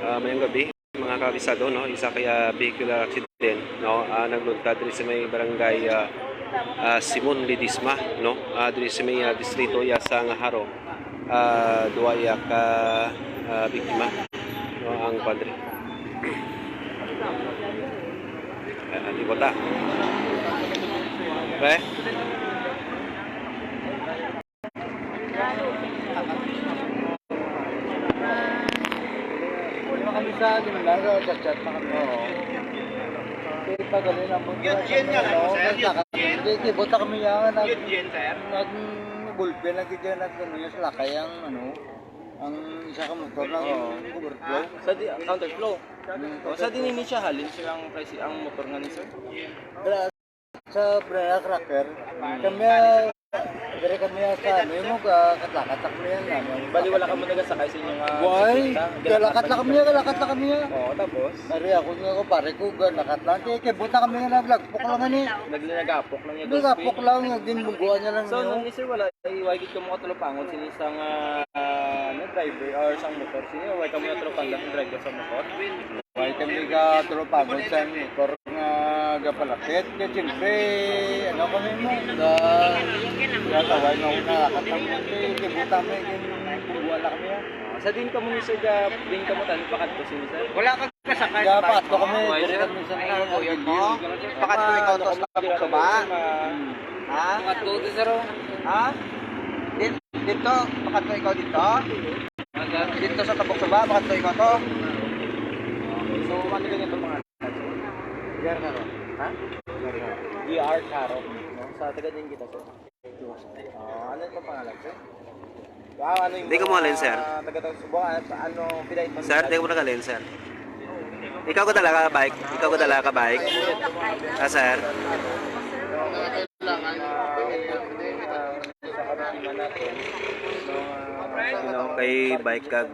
Mayong gabi mga kabisado, no, isa kaya vehicular accident, no, naglungtad diri sa may barangay Simon Ledesma, no, diri sa may distrito ya sa Ngaharo, duwa ya ka biktima, no, ang padre. Libota. Okay? Kami sa Limalaga, chat-chat na kami. Pero tagalin ang mga bota kami yan, nag-bulpen lagi dyan at gano'n yung salakay ang isa ka motor ng overflow. Counterflow. Sa dinini siya halin silang price ang motor nga ni sir. Sa Braya Cracker, kami sa mo katlakat kami yan naman. Bali wala ka mo nagasakay sa inyong Why? Galakat lang kami. Oo, tapos Ari ako nga ko pare ko galakat lang kay buta kami nga naglagpok lang ani. nagapok lang niya. Nagapok lang din buguan niya lang. So nung ni sir wala iwagit ka mo katulupangon sini isang driver or isang motor sini wala ka mo katulupangan ng driver sa motor. Why kami ka tulupagod sa motor nga gapalakit kaya siyempre kami mo tawag na una katang kay buta may buguan lang kami. Sa din ka mo ni sir din ka mo tan pakat ko sini sir. Wala kang kasakay. Dapat to kami kami sa kuya mo. Pakat ko ikaw to sa ba? Ha? Pakat ko sir. Ha? Dito, pakat ko ikaw dito. Dito sa Tabok Suba, pakat ko ikaw to. So ano ganyan itong mga Gar na ro. Ha? ER Caro. No? Sa taga din kita sir. Ano itong pangalan sir? Ano yung Hindi ka mo alin, sir. Taga-Subukan, ano pinait mo? Sir, di ko nakalin, sir. Ikaw ko dala ka bike? Ikaw ko dala ka bike? Sir? Kay bike kag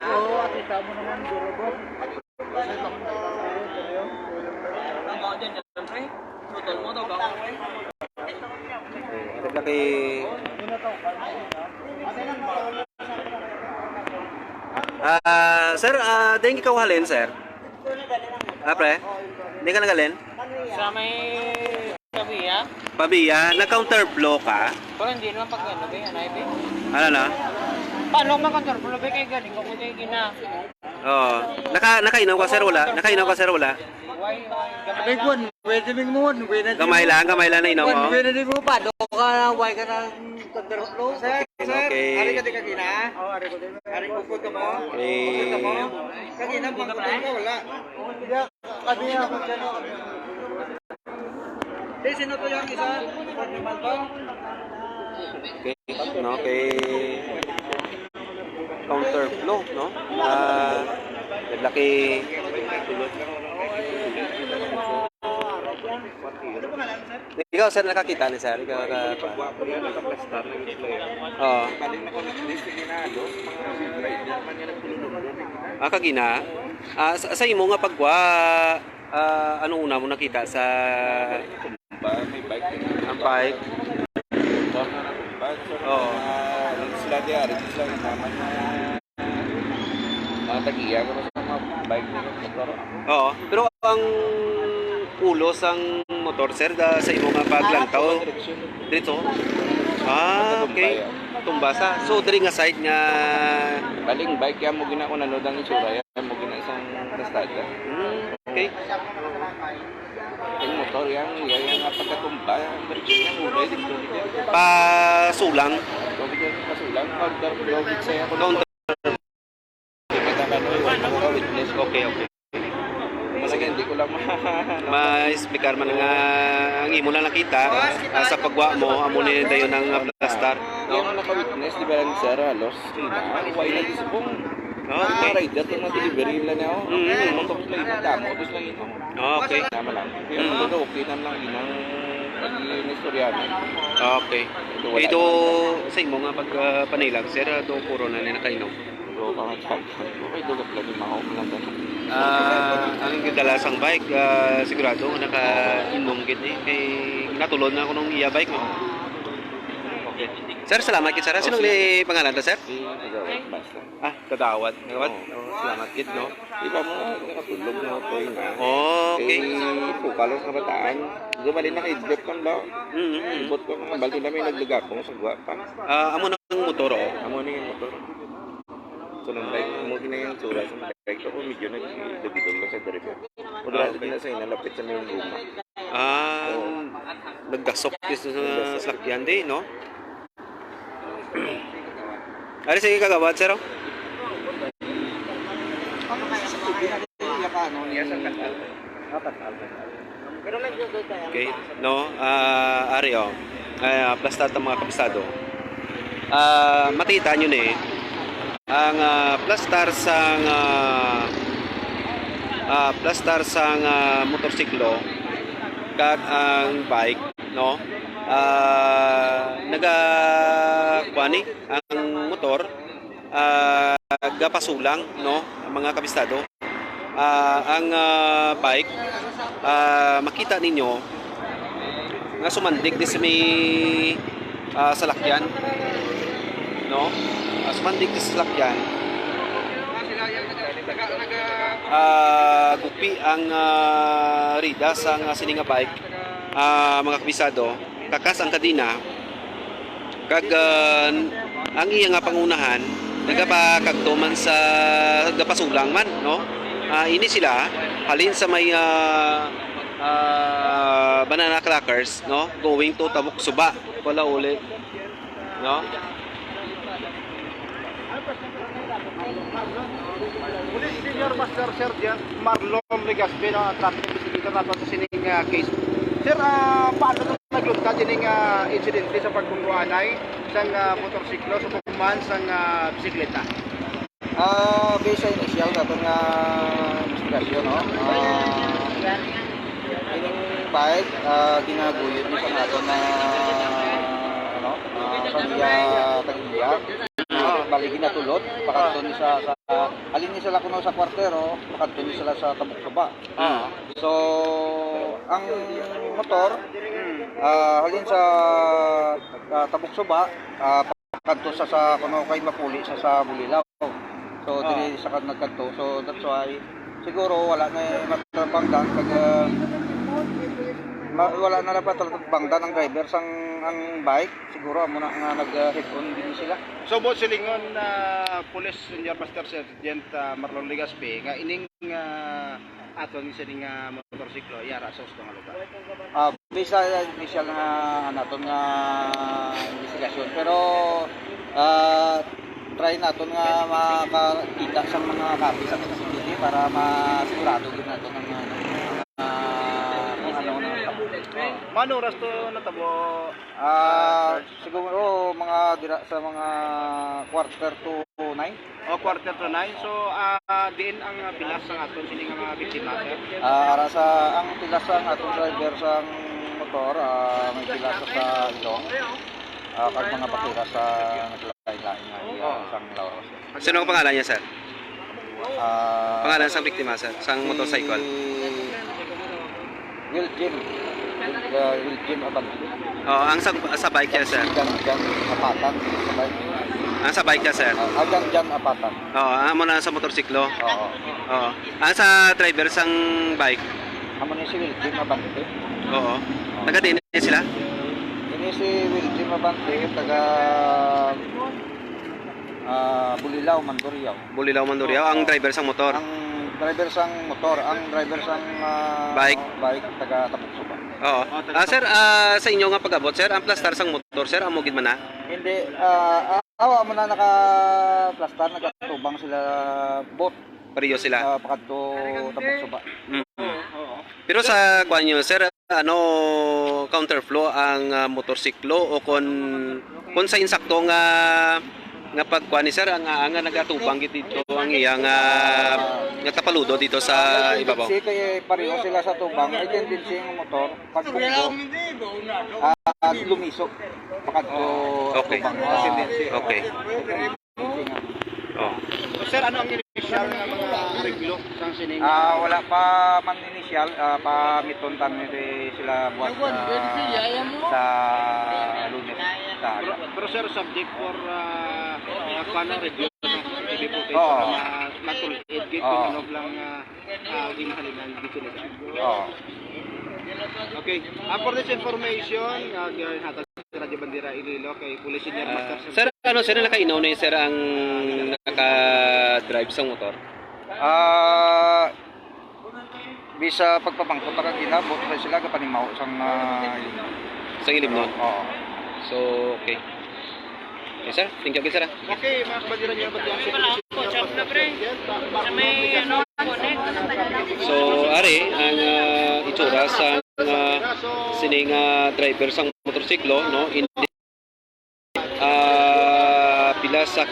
Oo, at ita mo naman duro boss. laki. Sir, din ikaw halin, sir? Pre? Hindi ka nagalin? Sa may Kabiya? Pabiya, nag-counterflow ka? Pero hindi naman pag ano ba yan, ay ba? Ano na? Paano mag-counterflow ba kayo galing? Kung hindi gina. Oo. Nakainom ka, sir, wala? Nakainom ka, sir, wala? Ay kun, pwede ming mo, Kamay lang na inom mo? Pwede din mo pa, do ka why ka na counterflow. Okay. Ari ka di kagina? Oo, ari ko din. Ari ko foto mo. Okay. Foto mo. Kagina pag foto mo wala. Kami ako dyan. Sino to yung isa? Pagnimal to? Okay. No, okay. Counterflow, no? Laki. Ikaw, sir, nakakita ni sir? Ikaw, Oo. Kagina? Sa imo nga pagwa, anong una mo nakita sa May bike. ang bike? Oo. Sila di ari sila naman. Tagiya ko sa mga bike nila motor. Oo. Pero ang ulos ang motor, sir, sa imo nga paglantaw dito. Okay. Tumbasa. So diri nga side nga Baling bike ya mo gina ko nanood ang itsura ya mo gina isang rastada. okay. Yung motor yang pagkatumba ang direksyon niya mulay dito dito. Pasulang. So dito pasulang counter logit saya ko Counter. witness. Okay. Masaya hindi ko lang Ma-explicar man nga ang imo lang nakita sa pagwa mo amo ni dayon ang plastar. Yung naka-witness di ba lang sir halos why na di subong. Okay. Rider to na delivery nila niya. Motor lang ito damo tapos lang ito. Okay. Tama lang. Yung mga okay na lang inang pag-inistorya na. Okay. Ito sa imo nga pagpanilag, sir, do puro na nakainom. So, pangatsan. Okay, dugap lang yung mga lang doon. Ang kadalasang bike, sigurado nakainom gid kay natulod na ako nung iya bike mo. Okay. Sir, salamat kit sir. Sino li pangalan ta sir? Basta. Ah, kadawat. Kadawat. Oh, salamat kit no. Iba mo, nakatulog na ito yun na. Okay. Pukalos na bataan. Gumali na kay kan ba? Ibot ko mga balto na may naglagapong sa guwapa. Amo nang motor oh. Amo na yung motor. So, nang bike mo na yung tsura sa bike ko, medyo nag-dubidol lang sa driver. Wala na sa inalapit sa may guma. Nagdasok kis sa sakyan di, no? Ari sige kagawad sir. Oh. Okay, no, ari oh. Plastar ta mga kabisado. Makita nyo ni ang plastar sang motorsiklo kag ang bike, no? Nagakuani ang motor gapasulang, no, mga kabisado. Ang bike makita ninyo nga sumandig di sa may salakyan, no? Sumandig di sa salakyan. Gupi ang rida sang sininga bike, mga kabisado. Takas ang kadina kag ang iya nga pangunahan nagapakagtuman sa gapasulang man, no? Ini sila halin sa may banana crackers, no, going to Tabuk Suba wala uli, no? Police Senior Master Sergeant Marlon Legaspi no, traffic investigator nato sa sining case. Sir, paano ito naglugta dining insidente sa pagkungkuanay sang motorsiklo sa pagkuman sang bisikleta? Based sa initial nato nga investigasyon, no? Ining bike, ginaguyod ni sa nato na ano, tag-iya. Baligin na tulot, pakanto ni sa alin ni sila kuno sa kwartero, pakanto ni sila sa Tabuk Suba. So, ang motor, halin sa Tabuk Suba, pakanto sa kuno kay Mapuli sa Bulilaw. So, dili sa nagkanto. So, that's why siguro wala na matabangdan kag wala na bangdan ang driver sang ang bike. Siguro amo na nga nag-head on din sila. So, both silingon Police Senior Master Sergeant Marlon Legaspi nga ining aton sa ning motorsiklo yara sa usto nga lugar. Based sa initial nga naton nga investigasyon, pero try naton nga makakita sa mga copy sa CCTV para masigurado din naton ang Mano oras to natabo? Siguro mga dira sa mga quarter to 9. O quarter to 9. So, diin ang pilas ng aton sining mga biktima, sir? Ara sa ang pilas ang atong driver sang motor, may pilas sa ilong. Kag mga pakira sa naglain-lain nga sang Lauros. Sino ang pangalan niya sir? Pangalan sang biktima sir, sang motorcycle. Will Jim Abante. Oh, ang sa bike niya sir. Jan Apatan. Ang sa bike niya sir. Jan Apatan. Oo, amo na sa motorsiklo. Oo. Oo. Ang sa driver sang bike. Amo ni si Will Jim Abante. Oo. Taga din sila? Ini si Will Jim Abante, taga Bulilaw, Mandurriao. Bulilaw Mandurriao, ang driver sang motor. Ang driver sang motor, ang driver sang Bike. taga Tabuk Suba. Oo. Sir, sa inyo nga pag-abot sir, ang plastar sang motor sir, amo gid man na? Hindi, awa mo na naka-plastar, nagkatubang sila bot. Pareho sila. Pakadto Tabuk Suba. Pero sa kuan nyo sir, ano counterflow ang motorsiklo o kon sa insakto nga pagkuan ni sir ang nagatubang gid dito ang iyang nga kapaludo dito sa ibabaw. Kasi kay pareho sila sa tubang, may tendency ang motor pag lumisok pakadto Okay. tubang. Tendency. Okay. Oh. So, sir, ano ang initial ng mga reglo sang sining? Wala pa man initial, pa miton tan sila buat sa Lunes. Pero sir, subject for review ng CCTV footage Oo. para matulid gate Oo. kung ano lang di mahalinan dito nila. Oo. Okay. For this information, hatag si Radyo Bandera Iloilo kay Police Senior Master Sir, ano sir, nakainaw na yun sir ang naka-drive sa motor? Bisa pagpapangkot ka ginabot pa sila kapanimaw sang Sa ilim nun? oo. So, okay. Okay sir, thank you sir. Okay, mga kabandera niyo ba yan si Wala Police ako, Senior chop na, Master pre. Sergeant Sa may, ano, connect. So, ari, ang itsura sa sining driver sang motorsiklo, no? Hindi pila sa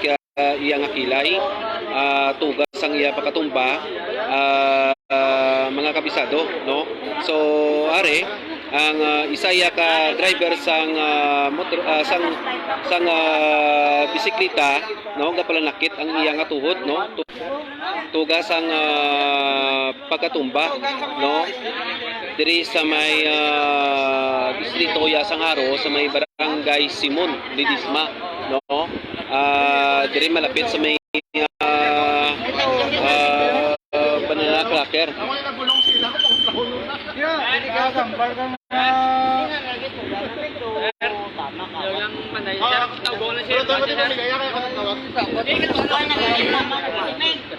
iya nga kilay, tugas sang iya pakatumba, mga kabisado, no? So, ari, ang isa iya ka driver sang motor sang bisikleta, no? Gapalanakit ang iya nga tuhod, no? Tugas ang pagkatumba, no? Diri sa may distrito ya Sangaro sa may barangay Simon Lidisma, no? Diri malapit sa may Banana Cracker.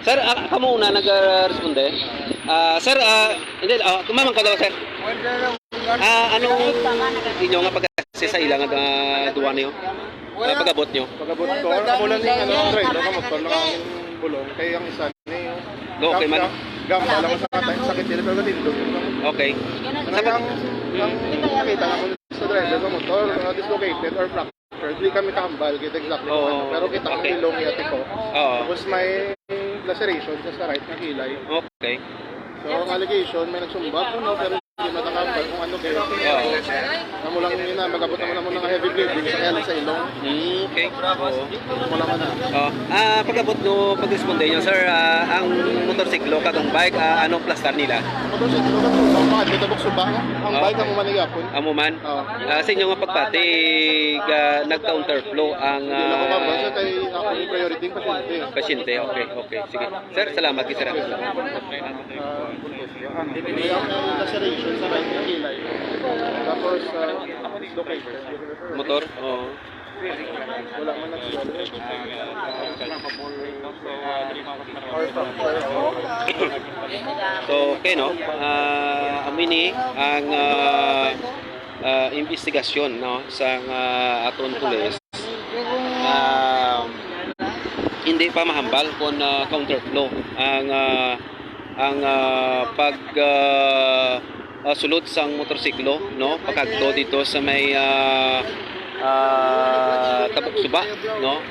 Sir, kamo una nag-responde? Sir, hindi, kumamang ka daw, sir. Anong inyo nga pagkasi sa ilang duwa niyo? Pagabot niyo? Pagabot ko, ako lang yung driver ka motor na ang bulong kay ang isa ni Okay man. gamba lang sa sakit nila pero tindog. Okay. Ang nakita na ko sa driver sa motor dislocated or fractured, di kami kahambal kita exactly kung ano. Pero kita ko Okay. ilong yati ko. Oo. Tapos may laceration sa right na kilay. Okay. So ang allegation may nagsumbat no pero hindi matakambal kung ano kayo. Oo. Amo lang yun na magabot naman ng heavy bleeding sa kaya sa ilong. Okay. Oo. Mo lang na. Oh, pagabot no pag-responde niyo, sir, ang motorsiklo kag bike, anong plastar nila? Motorsiklo ka to, sa mga gitabok suba. Ang bike ang umanigapon. Amo man. Oo. Sa inyo nga pagpatig nag-counterflow ang Hindi na ko kabasa kay ako yung priority yung pasyente. pasyente. Okay, okay. Sige. Sir, salamat kay sir. May ang laceration sa right na kilay. Tapos, dislocated. Motor? Oo. Wala man nagsuwalo. Or fracture. So, okay, no? Amini ang investigasyon, no? Sa aton pulis. Hindi pa mahambal kung counterflow ang pag sulod sang motorsiklo, no? Pagkagto dito sa may tabok suba, no?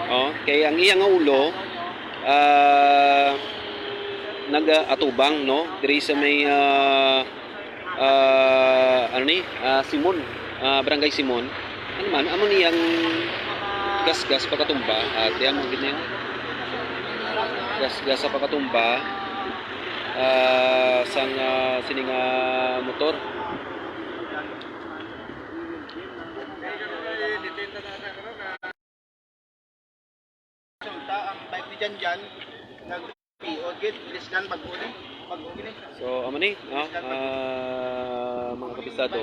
Oh, kay ang iyang ulo nag-atubang, no? Diri sa may Simon, Barangay Simon. Ano man, amo niyang gas-gas pagkatumba at yan mo ganyan. Gas-gas sa pagkatumba sang sining motor. Ang bike ni Janjan, nag-PO, liskan pag-uli. So, amo ni, no? Mga kabisado.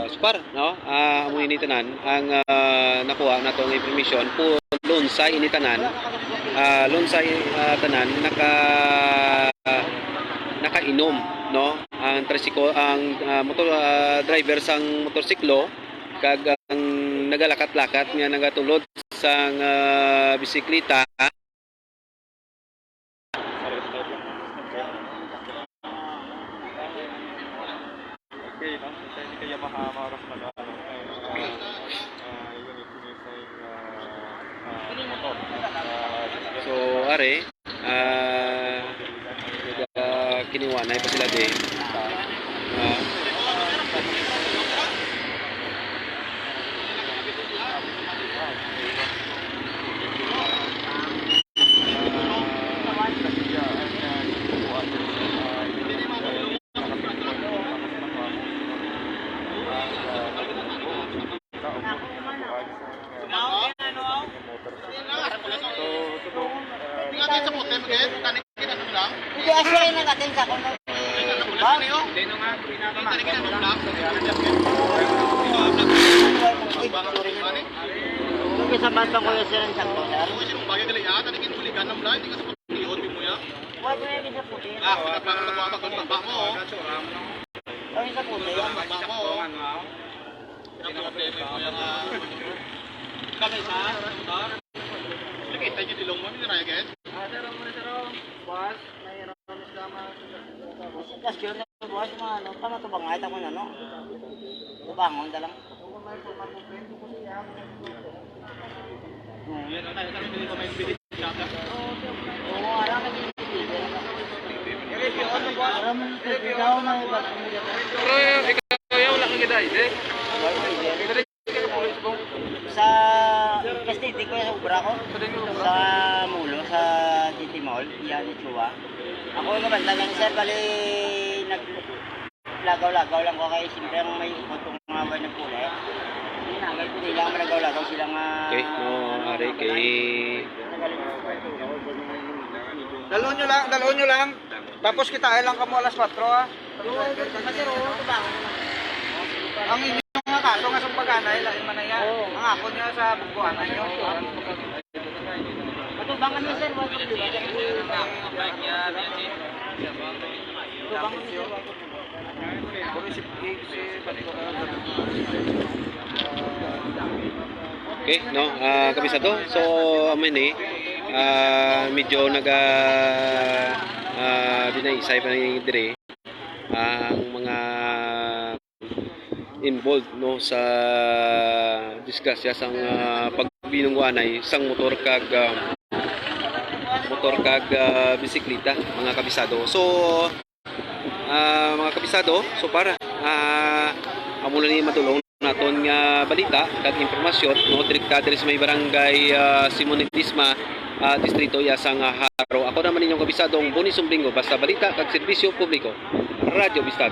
Supar, no? Amo ini tanan ang nakuha nato nga information po lunsay ini tanan. Lunsay tanan nakainom, no? Ang motor driver sang motorsiklo kag ang nagalakat-lakat nga nagatulod sang bisikleta. So, are, kiniwanay pa sila din. asya na natin sa kuno. Ba? Kung kasama ko yung sir ang sakto, sir. Wala ko yung isa puti. Ang isa puti. Kasi yun na bukas mga ano, tama ito ba nga ito ano? Bangon dalang. Oo, alam ka din. Sa kasi di ko sa ubra ko sa mulo sa GT Mall yan itsura. Ako naman lang sir bali naglagaw-lagaw lang ko kay siyempre ang may utong mga ba ng kulay. Hinangay ko nila malagaw-lagaw sila nga. Okay, no, ari kay Dalawin nyo lang. Tapos kita lang kamo alas 4 ha. Ang inyong mga kaso nga sa pagana, ilain man na yan. Ang ako niya sa bubuanan nyo. Matubangan mo sir, wag mo diba? okay, no, kabisado. So, amin medyo dinaisay pa ng dire ang mga involved no sa disgrasya sang pagbinungwanay sang motor kag bisikleta mga kabisado. So mga kabisado, so para amo na ni matulong naton nga balita kag impormasyon no direkta diri sa may barangay Simon Ledesma distrito Yasang Haro. Ako naman inyong kabisadong Boni Sumblingo basta balita kag serbisyo publiko. Radio Bistad.